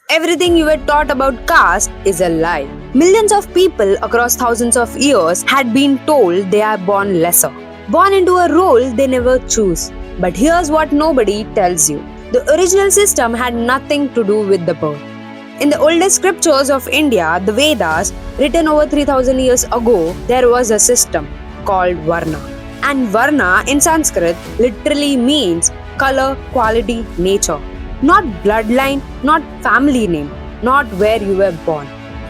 Everything you were taught about caste is a lie. Millions of people across thousands of years had been told they are born lesser, born into a role they never choose. But here's what nobody tells you. The original system had nothing to do with the birth. In the oldest scriptures of India, the Vedas, written over 3000 years ago, there was a system called Varna. And Varna in Sanskrit literally means color, quality, nature. Not bloodline, not family name, not where you were born.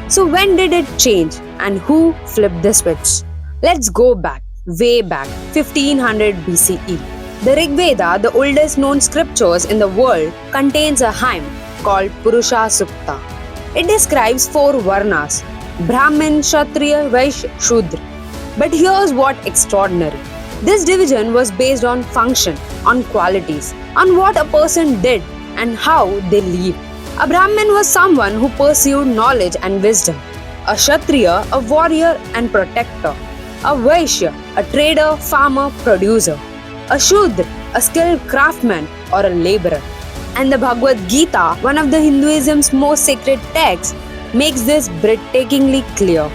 So when did it change and who flipped the switch? Let's go back, way back, 1500 BCE. The Rig Veda, the oldest known scriptures in the world, contains a hymn called Curioshastra. It describes 4 Varnas: Brahmin, Kshatriya, Vaishya, Shudra. But here's what extraordinary. This division was based on function, on qualities, on what a person did and how they lived. A Brahmin was someone who pursued knowledge and wisdom. A Kshatriya, a warrior and protector. A Vaishya, a trader, farmer, producer. A Shudra, a skilled craftsman or a laborer. And the Bhagavad Gita, one of the Hinduism's most sacred texts, makes this breathtakingly clear.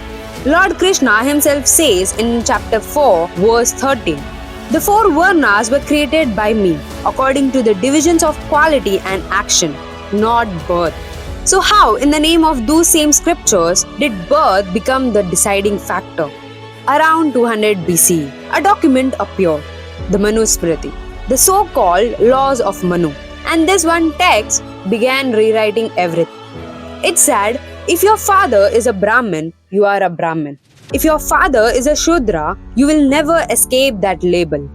Lord Krishna himself says in chapter 4, verse 13, "The 4 Varnas were created by me, according to the divisions of quality and action, not birth." So how, in the name of those same scriptures, did birth become the deciding factor? Around 200 BCE, a document appeared, the Manusmriti, the so-called Laws of Manu. And this one text began rewriting everything. It said, if your father is a Brahmin, you are a Brahmin. If your father is a Shudra, you will never escape that label.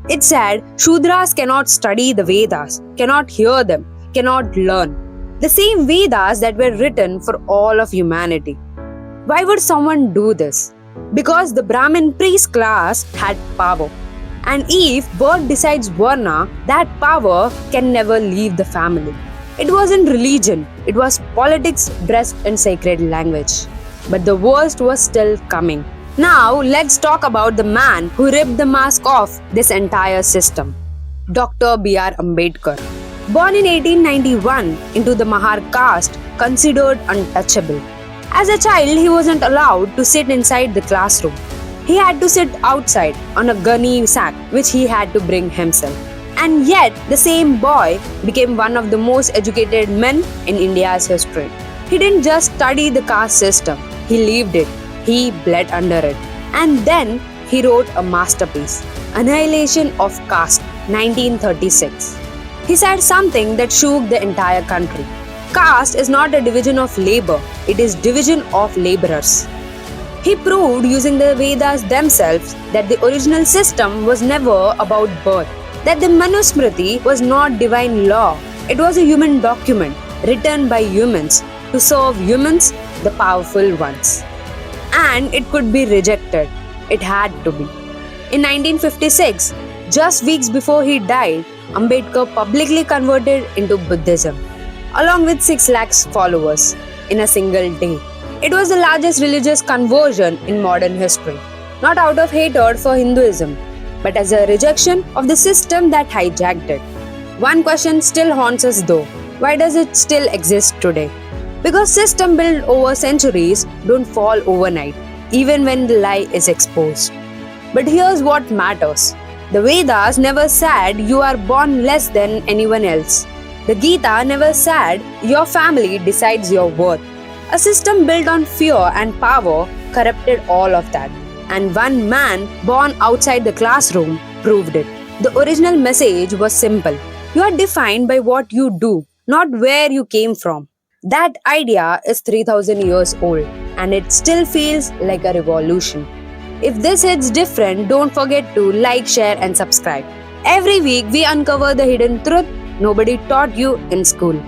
It said, Shudras cannot study the Vedas, cannot hear them, cannot learn. The same Vedas that were written for all of humanity. Why would someone do this? Because the Brahmin priest class had power. And if birth decides Varna, that power can never leave the family. It wasn't religion, it was politics dressed in sacred language. But the worst was still coming. Now let's talk about the man who ripped the mask off this entire system. Dr. B.R. Ambedkar. Born in 1891 into the Mahar caste, considered untouchable. As a child, he wasn't allowed to sit inside the classroom. He had to sit outside on a gunny sack which he had to bring himself. And yet, the same boy became one of the most educated men in India's history. He didn't just study the caste system, he lived it, he bled under it. And then he wrote a masterpiece, Annihilation of Caste, 1936. He said something that shook the entire country. Caste is not a division of labor, it is division of laborers. He proved using the Vedas themselves that the original system was never about birth, that the Manusmriti was not divine law, it was a human document written by humans to serve humans, the powerful ones. And it could be rejected, it had to be. In 1956, just weeks before he died, Ambedkar publicly converted into Buddhism, along with 6 lakhs followers in a single day. It was the largest religious conversion in modern history, not out of hatred for Hinduism, but as a rejection of the system that hijacked it. One question still haunts us though, why does it still exist today? Because systems built over centuries don't fall overnight, even when the lie is exposed. But here's what matters. The Vedas never said you are born less than anyone else. The Gita never said your family decides your worth. A system built on fear and power corrupted all of that. And one man born outside the classroom proved it. The original message was simple. You are defined by what you do, not where you came from. That idea is 3000 years old and it still feels like a revolution. If this hits different, don't forget to like, share and subscribe. Every week we uncover the hidden truth nobody taught you in school.